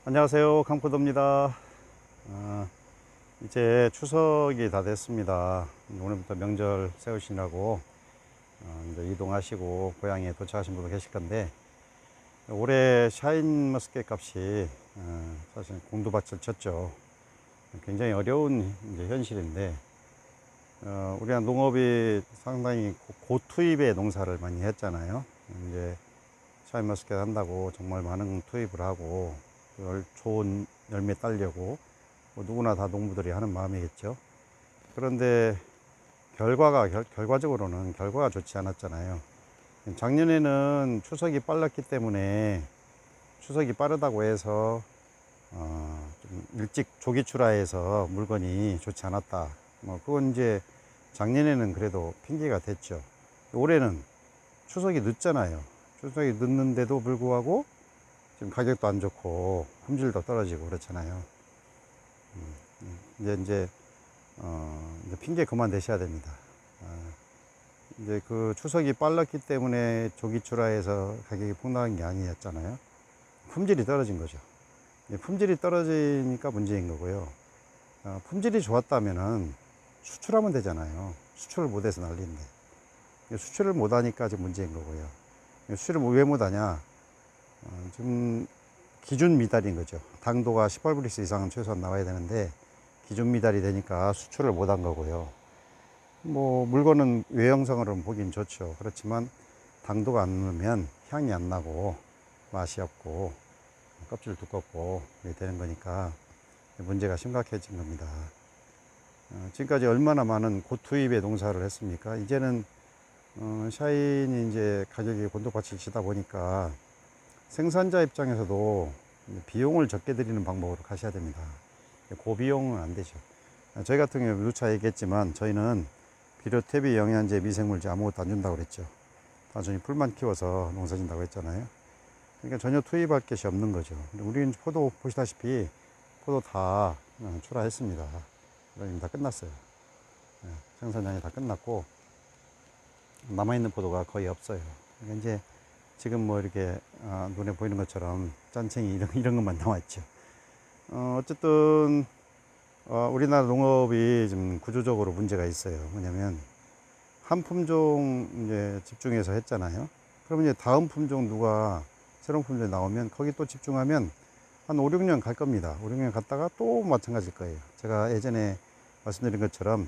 안녕하세요, 강포도입니다. 이제 추석이 다 됐습니다. 오늘부터 명절 세우시라고 이제 이동하시고 고향에 도착하신 분도 계실 건데, 올해 샤인머스켓 값이 사실 공두밭을 쳤죠. 굉장히 어려운 이제 현실인데, 우리가 농업이 상당히 고투입의 농사를 많이 했잖아요. 이제 샤인머스켓 한다고 정말 많은 투입을 하고 좋은 열매 따려고 뭐 누구나 다 농부들이 하는 마음이겠죠. 그런데 결과적으로는 결과가 좋지 않았잖아요. 작년에는 추석이 빨랐기 때문에 추석이 빠르다고 해서 좀 일찍 조기 출하해서 물건이 좋지 않았다. 뭐 그건 이제 작년에는 그래도 핑계가 됐죠. 올해는 추석이 늦잖아요. 추석이 늦는데도 불구하고 지금 가격도 안 좋고 품질도 떨어지고 그렇잖아요. 이제 핑계 그만 대셔야 됩니다. 이제 그 추석이 빨랐기 때문에 조기 출하해서 가격이 폭락한 게 아니었잖아요. 품질이 떨어진 거죠. 품질이 떨어지니까 문제인 거고요. 품질이 좋았다면은 수출하면 되잖아요. 수출을 못해서 난리인데. 수출을 못하니까 지금 문제인 거고요. 수출을 왜 못하냐? 지금 기준 미달인 거죠. 당도가 18브릭스 이상은 최소한 나와야 되는데 기준 미달이 되니까 수출을 못한 거고요. 뭐 물건은 외형상으로는 보긴 좋죠. 그렇지만 당도가 안 오르면 향이 안 나고 맛이 없고 껍질 두껍고 이렇게 되는 거니까 문제가 심각해진 겁니다. 지금까지 얼마나 많은 고투입의 농사를 했습니까? 이제는 샤인이 이제 가격이 곤두박질 치다 보니까 생산자 입장에서도 비용을 적게 들이는 방법으로 가셔야 됩니다. 고비용은 안 되죠. 저희 같은 경우에 누차 얘기했지만 저희는 비료, 퇴비, 영양제, 미생물제 아무것도 안 준다고 그랬죠. 단순히 풀만 키워서 농사 짓는다고 했잖아요. 그러니까 전혀 투입할 것이 없는 거죠. 우리는 포도 보시다시피 포도 다 출하했습니다. 그러니 다 끝났어요. 생산량이 다 끝났고 남아있는 포도가 거의 없어요. 그러니까 이제 지금 뭐 이렇게 눈에 보이는 것처럼 짠챙이 이런 것만 남았죠. 어쨌든 우리나라 농업이 좀 구조적으로 문제가 있어요. 뭐냐면 한 품종 이제 집중해서 했잖아요. 그러면 이제 다음 품종 누가 새로운 품종이 나오면 거기 또 집중하면 한 5, 6년 갈 겁니다. 5, 6년 갔다가 또 마찬가지일 거예요. 제가 예전에 말씀드린 것처럼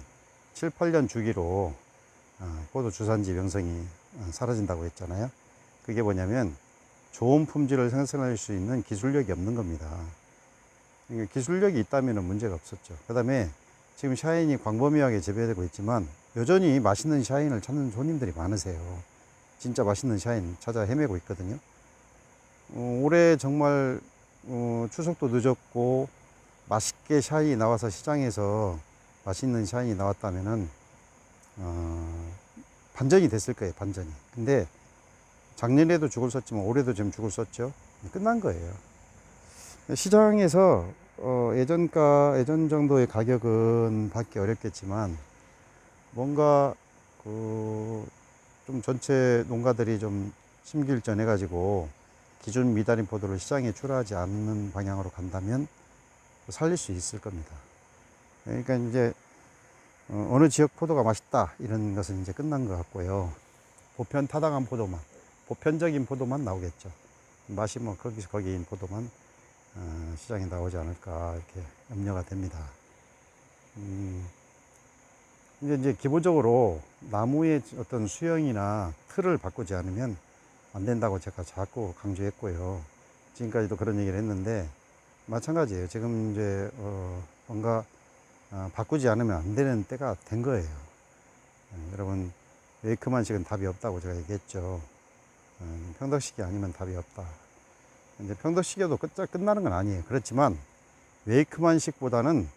7, 8년 주기로 포도 주산지 명성이 사라진다고 했잖아요. 그게 뭐냐면 좋은 품질을 생산할 수 있는 기술력이 없는 겁니다. 그러니까 기술력이 있다면 문제가 없었죠. 그 다음에 지금 샤인이 광범위하게 재배되고 있지만 여전히 맛있는 샤인을 찾는 손님들이 많으세요. 진짜 맛있는 샤인 찾아 헤매고 있거든요. 올해 정말 추석도 늦었고 맛있게 샤인이 나와서 시장에서 맛있는 샤인이 나왔다면은 반전이 됐을 거예요. 반전이. 근데 작년에도 죽을 썼지만 올해도 지금 죽을 썼죠. 끝난 거예요. 시장에서 예전 정도의 가격은 받기 어렵겠지만 뭔가 좀 전체 농가들이 좀 심기일전 해가지고 기준 미달인 포도를 시장에 출하하지 않는 방향으로 간다면 살릴 수 있을 겁니다. 그러니까 이제 어느 지역 포도가 맛있다 이런 것은 이제 끝난 것 같고요. 보편 타당한 포도만, 보편적인 포도만 나오겠죠. 맛이 뭐 거기서 거기인 포도만 시장에 나오지 않을까 이렇게 염려가 됩니다. 이제 기본적으로 나무의 어떤 수형이나 틀을 바꾸지 않으면 안 된다고 제가 자꾸 강조했고요. 지금까지도 그런 얘기를 했는데 마찬가지예요. 지금 이제 뭔가 바꾸지 않으면 안 되는 때가 된 거예요. 여러분 웨이크만식은 답이 없다고 제가 얘기했죠. 평덕시기 아니면 답이 없다. 이제 평덕시기도 끝나는 건 아니에요. 그렇지만 웨이크만식보다는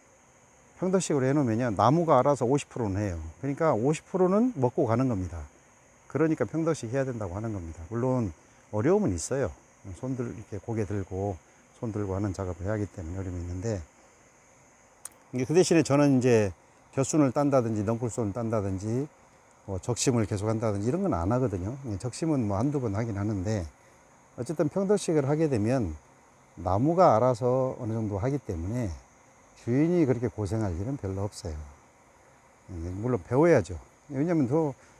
평덕식으로 해놓으면요 나무가 알아서 50%는 해요. 그러니까 50%는 먹고 가는 겁니다. 그러니까 평덕식 해야 된다고 하는 겁니다. 물론 어려움은 있어요. 이렇게 고개 들고 손 들고 하는 작업을 해야 하기 때문에 어려움이 있는데, 그 대신에 저는 이제 벼순을 딴다든지 넝쿨손을 딴다든지 뭐 적심을 계속 한다든지 이런 건 안 하거든요. 적심은 뭐 한두 번 하긴 하는데 어쨌든 평덕식을 하게 되면 나무가 알아서 어느 정도 하기 때문에 주인이 그렇게 고생할 일은 별로 없어요. 물론 배워야죠. 왜냐면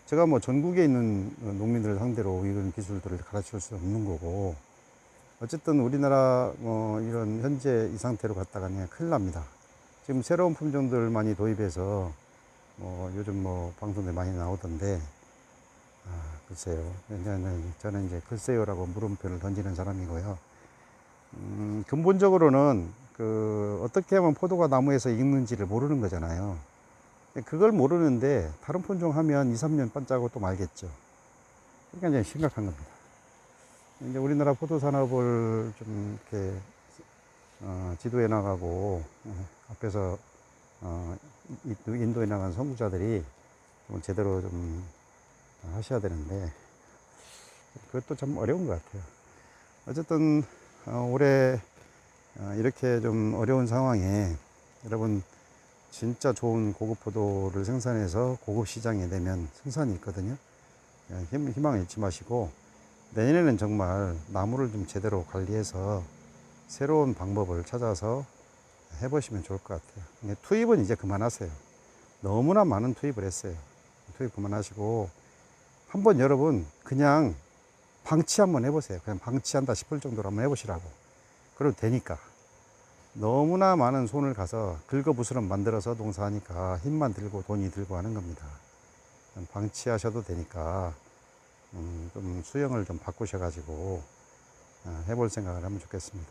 제가 뭐 전국에 있는 농민들을 상대로 이런 기술들을 가르칠 수 없는 거고, 어쨌든 우리나라 뭐 이런 현재 이 상태로 갔다가 그냥 큰일 납니다. 지금 새로운 품종들 많이 도입해서 뭐 요즘 뭐 방송에 많이 나오던데, 글쎄요. 저는 이제 글쎄요라고 물음표를 던지는 사람이고요. 근본적으로는 어떻게 하면 포도가 나무에서 익는지를 모르는 거잖아요. 그걸 모르는데 다른 품종 하면 2, 3년 반짝고 또 말겠죠. 그러니까 이제 심각한 겁니다. 이제 우리나라 포도 산업을 좀 이렇게 지도해 나가고 앞에서 인도해 나간 선구자들이 좀 제대로 좀 하셔야 되는데 그것도 참 어려운 것 같아요. 어쨌든 올해 이렇게 좀 어려운 상황에 여러분 진짜 좋은 고급 포도를 생산해서 고급 시장에 내면 승산이 있거든요. 희망을 잃지 마시고 내년에는 정말 나무를 좀 제대로 관리해서 새로운 방법을 찾아서 해보시면 좋을 것 같아요. 투입은 이제 그만하세요. 너무나 많은 투입을 했어요. 투입 그만하시고 한번 여러분 그냥 방치 한번 해보세요. 그냥 방치한다 싶을 정도로 한번 해보시라고. 그래도 되니까. 너무나 많은 손을 가서 긁어부스럼 만들어서 농사하니까 힘만 들고 돈이 들고 하는 겁니다. 방치하셔도 되니까 좀 수영을 좀 바꾸셔가지고 해볼 생각을 하면 좋겠습니다.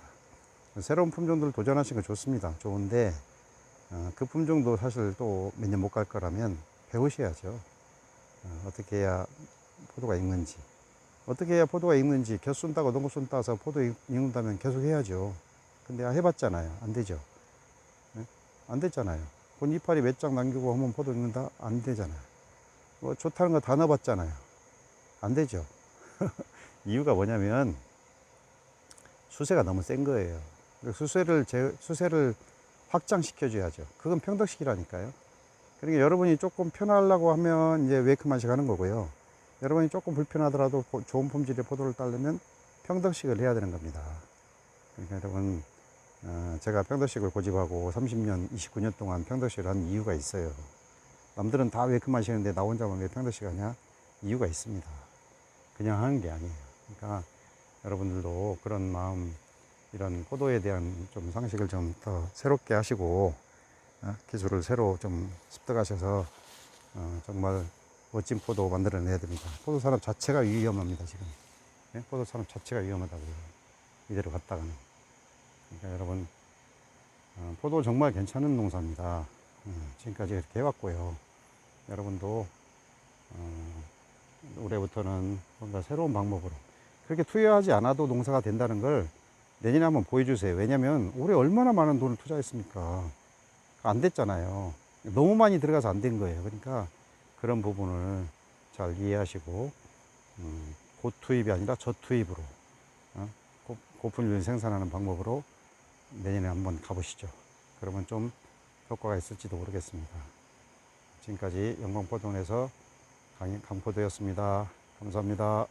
새로운 품종들 도전하시는 거 좋습니다. 좋은데 그 품종도 사실 또 몇 년 못 갈 거라면 배우셔야죠. 어떻게 해야 포도가 익는지, 어떻게 해야 포도가 익는지 겨순 따고 농구순 따서 포도 익는다면 계속 해야죠. 근데 해봤잖아요. 안 되죠. 네? 안 됐잖아요. 본 이파리 몇 장 남기고 하면 포도 익는다? 안 되잖아요. 뭐 좋다는 거 다 넣어봤잖아요. 안 되죠. 이유가 뭐냐면 수세가 너무 센 거예요. 수세를 확장시켜줘야죠. 그건 평덕식이라니까요. 그러니까 여러분이 조금 편하려고 하면 이제 웨이크만식 하는 거고요. 여러분이 조금 불편하더라도 좋은 품질의 포도를 따려면 평덕식을 해야 되는 겁니다. 그러니까 여러분, 제가 평덕식을 고집하고 30년, 29년 동안 평덕식을 한 이유가 있어요. 남들은 다 웨이크만식 하는데 나 혼자만 왜 평덕식 하냐? 이유가 있습니다. 그냥 하는 게 아니에요. 그러니까 여러분들도 그런 마음, 이런 포도에 대한 좀 상식을 좀 더 새롭게 하시고 기술을 새로 좀 습득하셔서 정말 멋진 포도 만들어내야 됩니다. 포도 산업 자체가 위험합니다, 지금. 네? 포도 산업 자체가 위험하다고요. 이대로 갔다가는. 그러니까 여러분, 포도 정말 괜찮은 농사입니다. 지금까지 이렇게 해왔고요. 여러분도 올해부터는 뭔가 새로운 방법으로 그렇게 투여하지 않아도 농사가 된다는 걸 내년에 한번 보여주세요. 왜냐면 올해 얼마나 많은 돈을 투자했습니까? 안 됐잖아요. 너무 많이 들어가서 안 된 거예요. 그러니까 그런 부분을 잘 이해하시고 고투입이 아니라 저투입으로 고품질 생산하는 방법으로 내년에 한번 가보시죠. 그러면 좀 효과가 있을지도 모르겠습니다. 지금까지 영광포동에서 강포도였습니다. 감사합니다.